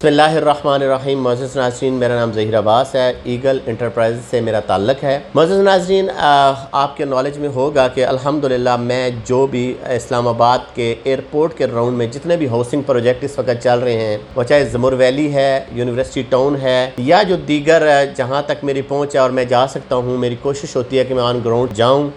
बिस्मिल्लाहिर्रहमानिर्रहीम। मोअज़्ज़ज़ नाज़रीन, मेरा नाम ज़हीर अब्बास है। ईगल इंटरप्राइज़ से मेरा ताल्लुक़ है। मोअज़्ज़ज़ नाज़रीन, आपके नॉलेज में होगा कि अल्हम्दुलिल्लाह मैं जो भी इस्लामाबाद के एयरपोर्ट के राउंड में जितने भी हाउसिंग प्रोजेक्ट इस वक्त चल रहे हैं, वो चाहे ज़मुर वैली है, यूनिवर्सिटी टाउन है, या जो दीगर जहाँ तक मेरी पहुँच है और मैं जा सकता हूँ, मेरी कोशिश होती है कि मैं ऑन ग्राउंड जाऊँ,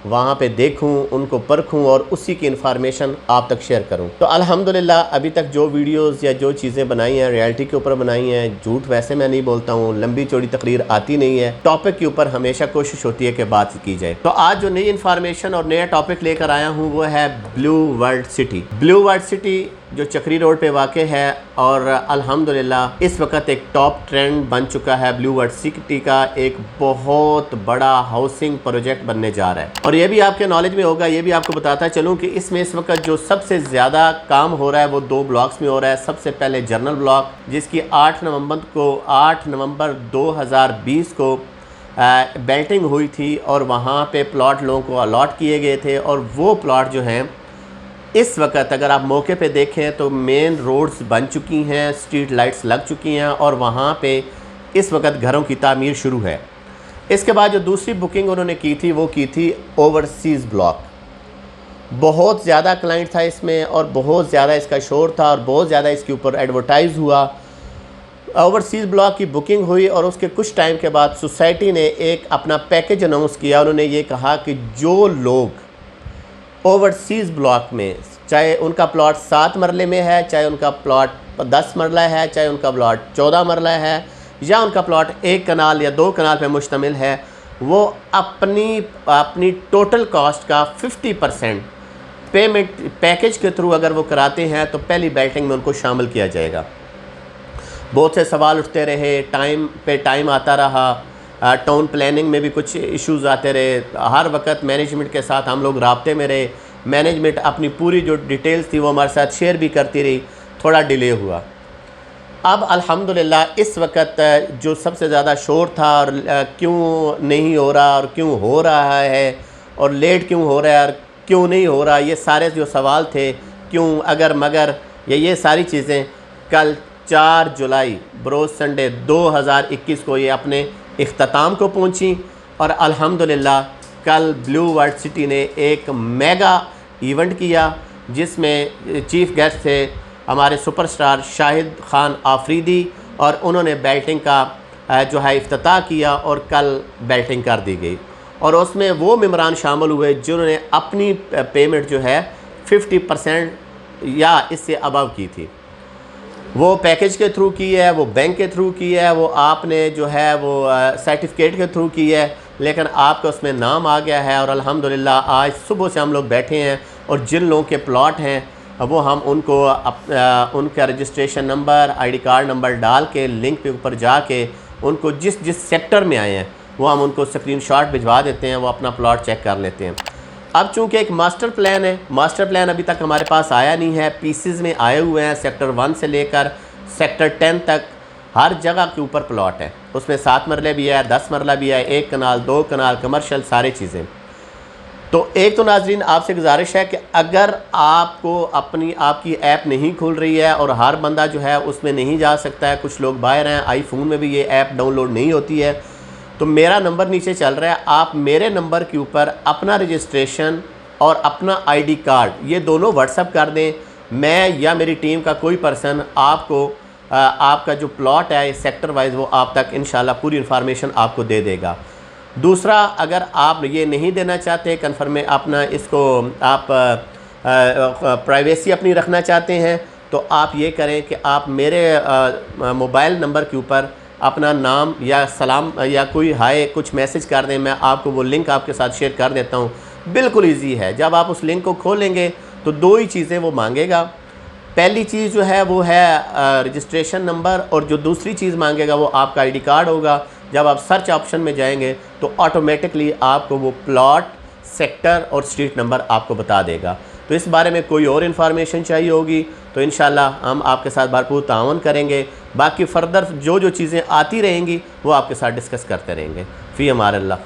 वहाँ पे देखूँ, उनको परखूँ और उसी की इन्फॉर्मेशन आप तक शेयर करूँ। तो अल्हम्दुलिल्लाह अभी तक जो वीडियोस या जो चीज़ें बनाई हैं रियलिटी के ऊपर बनाई हैं। झूठ वैसे मैं नहीं बोलता हूँ, लंबी चौड़ी तकरीर आती नहीं है। टॉपिक के ऊपर हमेशा कोशिश होती है कि बात की जाए। तो आज जो नई इन्फॉर्मेशन और नया टॉपिक लेकर आया हूँ वो है blue world city. Blue world city जो चक्री रोड पे वाक़ है और अल्हम्दुलिल्लाह इस वक्त एक टॉप ट्रेंड बन चुका है। ब्लू वर्ल्ड सिटी का एक बहुत बड़ा हाउसिंग प्रोजेक्ट बनने जा रहा है। और ये भी आपके नॉलेज में होगा, ये भी आपको बताता चलूँ कि इसमें इस वक्त जो सबसे ज़्यादा काम हो रहा है वो 2 ब्लॉक्स में हो रहा है। सबसे पहले जनरल ब्लॉक, जिसकी 8 नवंबर 2020 को बेल्टिंग हुई थी और वहाँ पे प्लॉट लोगों को अलॉट किए गए थे। और वो प्लॉट जो हैं इस वक्त अगर आप मौके पे देखें तो मेन रोड्स बन चुकी हैं, स्ट्रीट लाइट्स लग चुकी हैं और वहाँ पे इस वक्त घरों की तामीर शुरू है। इसके बाद जो दूसरी बुकिंग उन्होंने की थी वो की थी ओवरसीज़ ब्लॉक। बहुत ज़्यादा क्लाइंट था इसमें और बहुत ज़्यादा इसका शोर था और बहुत ज़्यादा इसके ऊपर एडवर्टाइज़ हुआ। ओवरसीज़ ब्लॉक की बुकिंग हुई और उसके कुछ टाइम के बाद सोसाइटी ने एक अपना पैकेज अनाउंस किया। उन्होंने ये कहा कि जो लोग ओवरसीज़ ब्लॉक में, चाहे उनका प्लॉट 7 मरले में है, चाहे उनका प्लॉट 10 मरला है, चाहे उनका प्लॉट 14 मरला है, या उनका प्लॉट 1 कनाल या 2 कनाल पे मुश्तमिल है, वो अपनी टोटल कॉस्ट का 50% पेमेंट पैकेज के थ्रू अगर वो कराते हैं तो पहली बेल्टिंग में उनको शामिल किया जाएगा। बहुत से सवाल उठते रहे, टाइम आता रहा, टाउन प्लानिंग में भी कुछ इश्यूज़ आते रहे। हर वक्त मैनेजमेंट के साथ हम लोग राब्ते में रहे। मैनेजमेंट अपनी पूरी जो डिटेल्स थी वो हमारे साथ शेयर भी करती रही। थोड़ा डिले हुआ। अब अल्हम्दुलिल्लाह इस वक्त जो सबसे ज़्यादा शोर था और क्यों नहीं हो रहा और क्यों हो रहा है और लेट क्यों हो रहा है और क्यों नहीं हो रहा, ये सारे जो सवाल थे, क्यों, अगर मगर, ये सारी चीज़ें कल 4 जुलाई बरोज़ संडे 2021 को ये अपने इख्तिताम को पहुंची। और अल्हम्दुलिल्लाह कल ब्लू वर्ल्ड सिटी ने एक मेगा इवेंट किया जिसमें चीफ़ गेस्ट थे हमारे सुपरस्टार शाहिद खान आफरीदी और उन्होंने बेल्टिंग का जो है इफ्तिताह किया और कल बेल्टिंग कर दी गई। और उसमें वो मेम्बरान शामिल हुए जिन्होंने अपनी पेमेंट जो है 50% या इससे अबव की थी। वो पैकेज के थ्रू की है, वो बैंक के थ्रू की है, वो आपने जो है वो सर्टिफिकेट के थ्रू की है, लेकिन आपका उसमें नाम आ गया है। और अल्हम्दुलिल्लाह आज सुबह से हम लोग बैठे हैं और जिन लोगों के प्लॉट हैं वो हम उनको उनका registration number, ID card number डाल के लिंक के ऊपर जाके उनको जिस जिस सेक्टर में आए हैं वो हम उनको स्क्रीनशॉट भिजवा देते हैं, वो अपना प्लॉट चेक कर लेते हैं। अब चूँकि एक मास्टर प्लान है, मास्टर प्लान अभी तक हमारे पास आया नहीं है, पीसेस में आए हुए हैं। सेक्टर 1 से लेकर सेक्टर 10 तक हर जगह के ऊपर प्लॉट है। उसमें 7 मरले भी है, 10 मरला भी है, 1 कनाल, 2 कनाल, कमर्शियल, सारी चीज़ें। तो एक तो नाजरीन आपसे गुजारिश है कि अगर आपकी ऐप नहीं खुल रही है और हर बंदा जो है उसमें नहीं जा सकता है, कुछ लोग बाहर हैं, आईफोन में भी ये ऐप डाउनलोड नहीं होती है, तो मेरा नंबर नीचे चल रहा है। आप मेरे नंबर के ऊपर अपना रजिस्ट्रेशन और अपना आईडी कार्ड ये दोनों व्हाट्सअप कर दें। मैं या मेरी टीम का कोई पर्सन आपको आपका जो प्लॉट है सेक्टर वाइज वो आप तक इंशाल्लाह पूरी इन्फॉर्मेशन आपको दे देगा। दूसरा, अगर आप ये नहीं देना चाहते कन्फर्म अपना इसको आप प्राइवेसी अपनी रखना चाहते हैं तो आप ये करें कि आप मेरे मोबाइल नंबर के ऊपर अपना नाम या सलाम या कोई हाय कुछ मैसेज कर दें, मैं आपको वो लिंक आपके साथ शेयर कर देता हूँ। बिल्कुल इजी है। जब आप उस लिंक को खोलेंगे तो 2 ही चीज़ें वो मांगेगा। पहली चीज़ जो है वो है रजिस्ट्रेशन नंबर और जो दूसरी चीज़ मांगेगा वो आपका आईडी कार्ड होगा। जब आप सर्च ऑप्शन में जाएंगे तो ऑटोमेटिकली आपको वो प्लॉट, सेक्टर और स्ट्रीट नंबर आपको बता देगा। तो इस बारे में कोई और इन्फॉर्मेशन चाहिए होगी तो इंशाल्लाह हम आपके साथ भरपूर ताउन करेंगे। बाकी फ़र्दर जो चीज़ें आती रहेंगी वो आपके साथ डिस्कस करते रहेंगे। फ़ी अमान अल्लाह।